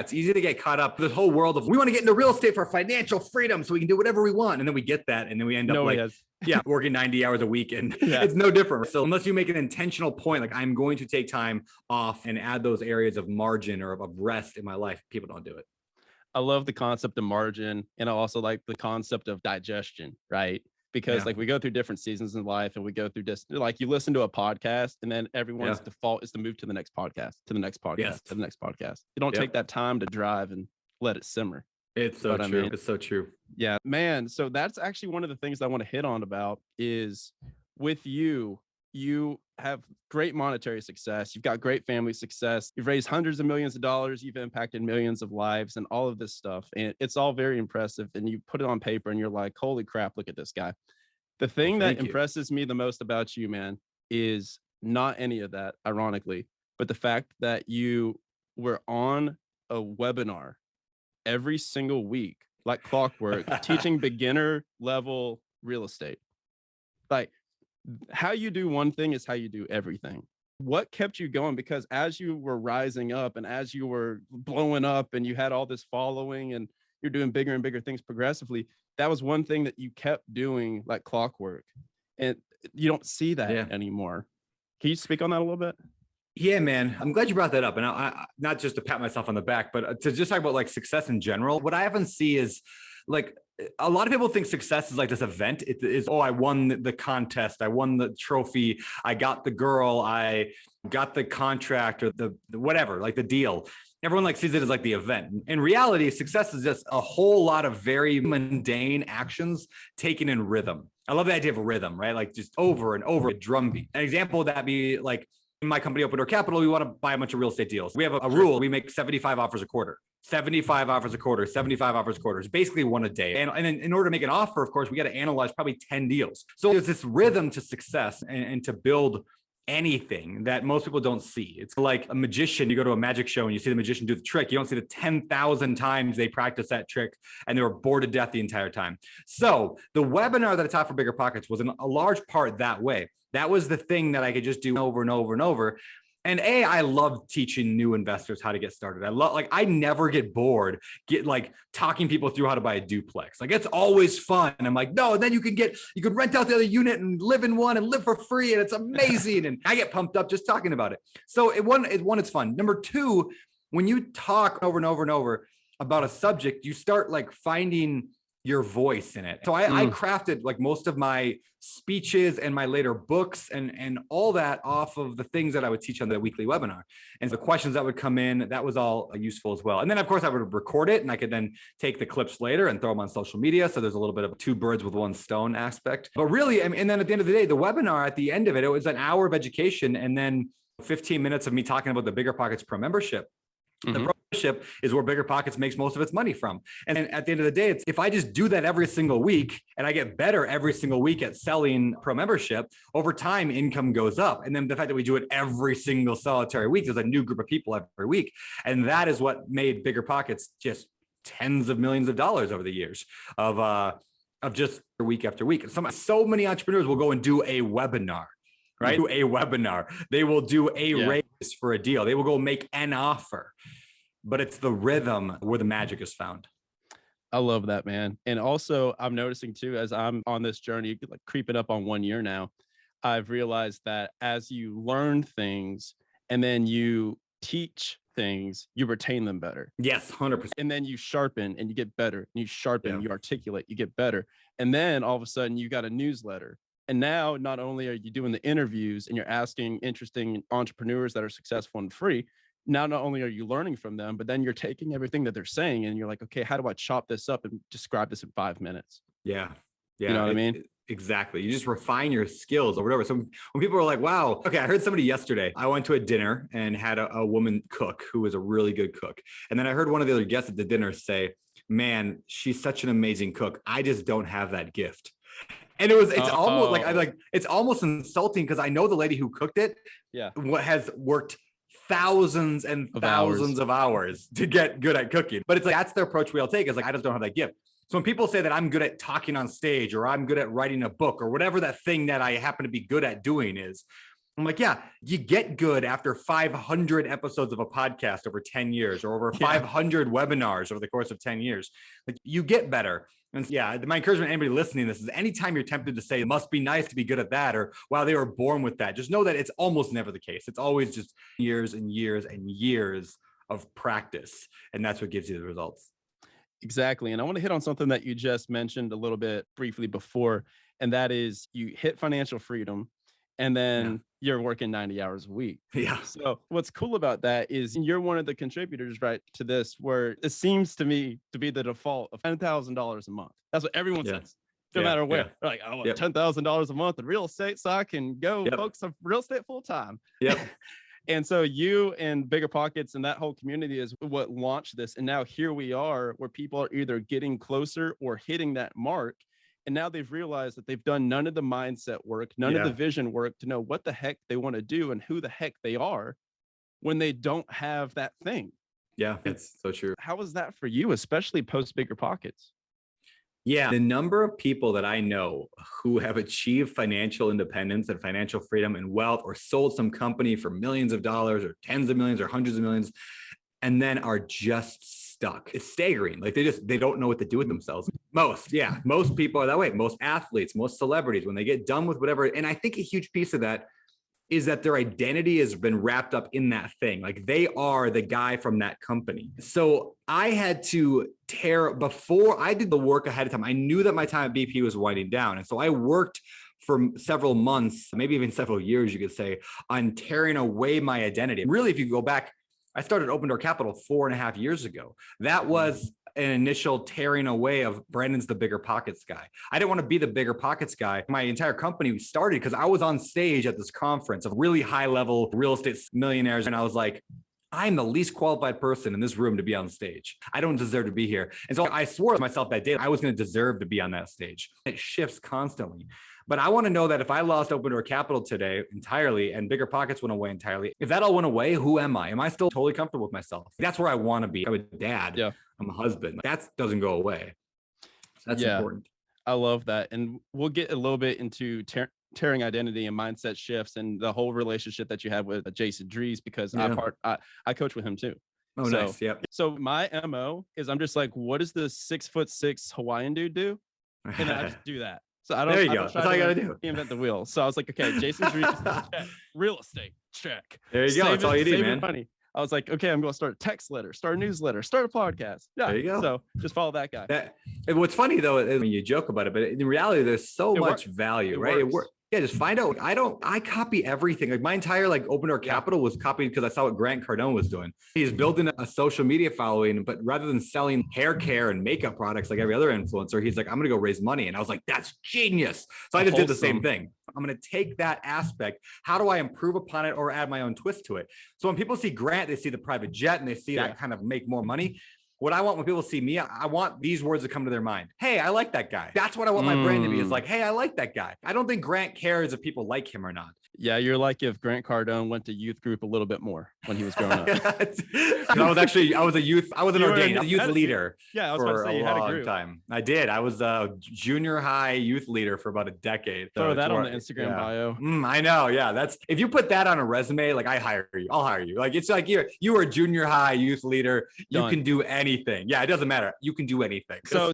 It's easy to get caught up in this whole world of we want to get into real estate for financial freedom so we can do whatever we want. And then we get that. And then we end up working 90 hours a week. And it's no different. So unless you make an intentional point, like I'm going to take time off and add those areas of margin or of rest in my life, people don't do it. I love the concept of margin. And I also like the concept of digestion, right? Because like we go through different seasons in life and we go through just like you listen to a podcast and then everyone's default is to move to the next podcast, to the next podcast, to the next podcast. You don't take that time to drive and let it simmer. It's so true. It's so true. Yeah, man. So that's actually one of the things I want to hit on about is with you have great monetary success. You've got great family success. You've raised hundreds of millions of dollars. You've impacted millions of lives and all of this stuff. And it's all very impressive. And you put it on paper and you're like, holy crap, look at this guy. The thing that impresses me the most about you, man, is not any of that, ironically, but the fact that you were on a webinar every single week, like clockwork, teaching beginner level real estate. Like, how you do one thing is how you do everything. What kept you going? Because as you were rising up and as you were blowing up and you had all this following and you're doing bigger and bigger things progressively, that was one thing that you kept doing like clockwork. And you don't see that anymore. Can you speak on that a little bit? Yeah, man. I'm glad you brought that up. And I not just to pat myself on the back, but to just talk about like success in general. What I often see is like a lot of people think success is like this event. It is, oh, I won the contest. I won the trophy. I got the girl. I got the contract or the whatever, like the deal. Everyone like sees it as like the event. In reality, success is just a whole lot of very mundane actions taken in rhythm. I love the idea of rhythm, right? Like just over and over a drumbeat. An example would that be like in my company, Open Door Capital, we want to buy a bunch of real estate deals. We have a rule. We make 75 offers a quarter. 75 offers a quarter, 75 offers a quarter. It's basically one a day. And in order to make an offer, of course, we got to analyze probably 10 deals. So there's this rhythm to success and to build anything that most people don't see. It's like a magician. You go to a magic show and you see the magician do the trick. You don't see the 10,000 times they practice that trick and they were bored to death the entire time. So the webinar that I taught for Bigger Pockets was in a large part that way. That was the thing that I could just do over and over and over. And I love teaching new investors how to get started. I never get bored, talking people through how to buy a duplex. Like it's always fun. And I'm like, no, and then you could rent out the other unit and live in one and live for free. And it's amazing. And I get pumped up just talking about it. So it's fun. Number two, when you talk over and over and over about a subject, you start like finding your voice in it. So I crafted like most of my speeches and my later books and all that off of the things that I would teach on the weekly webinar. And the questions that would come in, that was all useful as well. And then of course I would record it and I could then take the clips later and throw them on social media. So there's a little bit of two birds with one stone aspect. But really, and then at the end of the day, the webinar at the end of it, it was an hour of education and then 15 minutes of me talking about the Bigger Pockets Pro membership. The Pro membership is where Bigger Pockets makes most of its money from. And at the end of the day, it's if I just do that every single week and I get better every single week at selling Pro membership, over time, income goes up. And then the fact that we do it every single solitary week, there's a new group of people every week. And that is what made Bigger Pockets just tens of millions of dollars over the years of just week after week. So many entrepreneurs will go and do a webinar. Right? Do a webinar. They will do a raise for a deal. They will go make an offer, but it's the rhythm where the magic is found. I love that, man. And also I'm noticing too, as I'm on this journey, like creeping up on 1 year now, I've realized that as you learn things and then you teach things, you retain them better. Yes, 100%. And then you sharpen and you get better. And you sharpen, you articulate, you get better. And then all of a sudden you got a newsletter. And now not only are you doing the interviews and you're asking interesting entrepreneurs that are successful and free, now not only are you learning from them, but then you're taking everything that they're saying and you're like, okay, how do I chop this up and describe this in 5 minutes? Yeah. You know what I mean? Exactly. You just refine your skills or whatever. So when people are like, wow, okay, I heard somebody yesterday, I went to a dinner and had a woman cook who was a really good cook. And then I heard one of the other guests at the dinner say, man, she's such an amazing cook. I just don't have that gift. And it's almost it's almost insulting because I know the lady who cooked it has worked thousands and thousands of hours to get good at cooking. But it's like, that's the approach we all take is like, I just don't have that gift. So when people say that I'm good at talking on stage or I'm good at writing a book or whatever that thing that I happen to be good at doing is, I'm like, yeah, you get good after 500 episodes of a podcast over 10 years or over 500 webinars over the course of 10 years. Like, you get better. And yeah, my encouragement to anybody listening to this is anytime you're tempted to say it must be nice to be good at that, or wow, they were born with that, just know that it's almost never the case. It's always just years and years and years of practice. And that's what gives you the results. Exactly. And I want to hit on something that you just mentioned a little bit briefly before, and that is you hit financial freedom and then you're working 90 hours a week. Yeah. So what's cool about that is you're one of the contributors, right, to this, where it seems to me to be the default of $10,000 a month. That's what everyone says, no matter where. They're like, I want $10,000 a month in real estate so I can go focus on real estate full time. Yep. And so you and Bigger Pockets and that whole community is what launched this. And now here we are where people are either getting closer or hitting that mark. And now they've realized that they've done none of the mindset work, none of the vision work to know what the heck they want to do and who the heck they are when they don't have that thing. Yeah, it's so true. How was that for you, especially post Bigger Pockets? Yeah, the number of people that I know who have achieved financial independence and financial freedom and wealth, or sold some company for millions of dollars or tens of millions or hundreds of millions, and then are just stuck. It's staggering. Like they don't know what to do with themselves. Most people are that way. Most athletes, most celebrities, when they get done with whatever. And I think a huge piece of that is that their identity has been wrapped up in that thing. Like they are the guy from that company. So I had to before I did the work ahead of time, I knew that my time at BP was winding down. And so I worked for several months, maybe even several years, you could say, on tearing away my identity. Really, if you go back, I started Open Door Capital 4.5 years ago. That was an initial tearing away of Brandon's the Bigger Pockets guy. I didn't want to be the Bigger Pockets guy. My entire company started because I was on stage at this conference of really high level real estate millionaires. And I was like, I'm the least qualified person in this room to be on stage. I don't deserve to be here. And so I swore to myself that day I was going to deserve to be on that stage. It shifts constantly. But I want to know that if I lost Open Door Capital today entirely and Bigger Pockets went away entirely, if that all went away, who am I? Am I still totally comfortable with myself? That's where I want to be. I'm a dad. Yeah. I'm a husband. That doesn't go away. So that's important. I love that. And we'll get a little bit into tearing identity and mindset shifts and the whole relationship that you have with Jason Drees, because I coach with him too. Oh, so, nice. Yep. So my MO is I'm just like, what does the 6'6" Hawaiian dude do? And I just do that. So I don't. There you go. That's all you gotta do. Invent the wheel. So I was like, okay, Jason Drees, check. Real estate, check. There you go. That's all you need, man. Money. I was like, okay, I'm going to start a text letter, start a newsletter, start a podcast. Yeah, there you go. So just follow that guy. What's funny though, when you joke about it, but in reality, there's so much value, right? It works. Yeah, just find out. I copy everything. Like my entire Open Door Capital was copied because I saw what Grant Cardone was doing. He's building a social media following, but rather than selling hair care and makeup products like every other influencer, he's like, I'm going to go raise money. And I was like, that's genius. So I just did the same thing. I'm going to take that aspect. How do I improve upon it or add my own twist to it? So when people see Grant, they see the private jet and they see that kind of make more money. What I want when people see me, I want these words to come to their mind. Hey, I like that guy. That's what I want my brand to be. Is like, hey, I like that guy. I don't think Grant cares if people like him or not. Yeah, you're like if Grant Cardone went to youth group a little bit more when he was growing up. I was an ordained youth leader. Yeah, I was about to say you had a group. Time. I did. I was a junior high youth leader for about a decade. Throw that on the Instagram bio. I know. Yeah, that's if you put that on a resume, like I'll hire you. Like it's like you are a junior high youth leader. You can do anything. Yeah, it doesn't matter. You can do anything. So